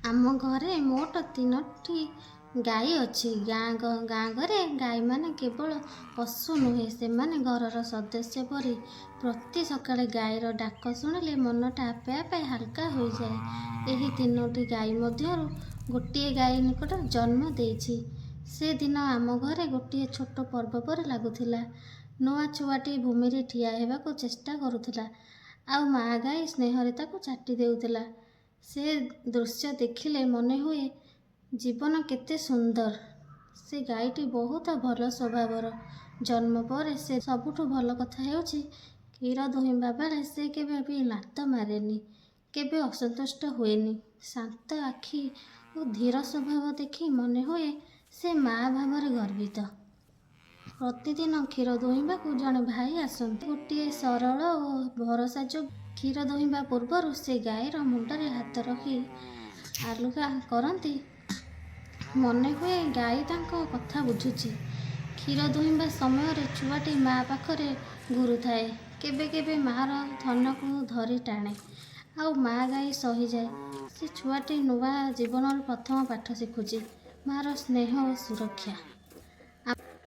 ଆମ ଘରେ ମୋଟ 3ଟି ଗାଈ ଅଛି। ଗାଁ ଘରେ ଗାଈମାନେ କେବଳ ପଶୁ ନୁହେଁ, ସେମାନେ ଘରର ସଦସ୍ୟ ପରି। ପ୍ରତି ସକାଳେ ଗାଈର ଡାକ ଶୁଣିଲେ ମନଟା ଆପେ ଆପେ ହାଲକା ହୋଇଯାଏ। ଏହି 3ଟି ଗାଈ ମଧ୍ୟରୁ ଗୋଟିଏ ଗାଈ ନିକଟରେ ଜନ୍ମ ଦେଇଛି। ସେଦିନ ଆମ ଘରେ ଗୋଟିଏ ଛୋଟ ପର୍ବ ପରି ଲାଗୁଥିଲା। ନୂଆ ଛୁଆଟି ଭୂମିରେ ଠିଆ ହେବାକୁ ଚେଷ୍ଟା କରୁଥିଲା, ଆଉ ମା ଗାଈ ସ୍ନେହରେ ତାକୁ ଚାଟି ଦେଉଥିଲା। ସେ ଦୃଶ୍ୟ ଦେଖିଲେ ମନେହୁଏ ଜୀବନ କେତେ ସୁନ୍ଦର। ସେ ଗାଈଟି ବହୁତ ଭଲ ସ୍ୱଭାବର। ଜନ୍ମ ପରେ ସେ ସବୁଠୁ ଭଲ କଥା ହେଉଛି, କ୍ଷୀର ଦୁହିଁବା ବେଳେ ସେ କେବେ ବି ଲାତ ମାରେନି, କେବେ ଅସନ୍ତୁଷ୍ଟ ହୁଏନି। ଶାନ୍ତ ଆଖି ଓ ଧୀର ସ୍ୱଭାବ ଦେଖି ମନେହୁଏ ସେ ମା ଭାବରେ ଗର୍ବିତ। ପ୍ରତିଦିନ କ୍ଷୀର ଦୁହିଁବାକୁ ଜଣେ ଭାଇ ଆସନ୍ତି। ଗୋଟିଏ ସରଳ ଓ ଭରସାଯୋଗ୍ୟ। କ୍ଷୀର ଦୁହିଁବା ପୂର୍ବରୁ ସେ ଗାଈର ମୁଣ୍ଡରେ ହାତ ରଖି ଆଲଗା କରନ୍ତି। ମନେହୁଏ ଗାଈ ତାଙ୍କ କଥା ବୁଝୁଛି। କ୍ଷୀର ଦୁହିଁବା ସମୟରେ ଛୁଆଟି ମା ପାଖରେ ଘୂରୁଥାଏ। କେବେ କେବେ ମାର ଥନକୁ ଧରି ଟାଣେ, ଆଉ ମା ଗାଈ ସହିଯାଏ। ସେ ଛୁଆଟି ନୂଆ ଜୀବନର ପ୍ରଥମ ପାଠ ଶିଖୁଛି, ମାର ସ୍ନେହ ଓ ସୁରକ୍ଷା।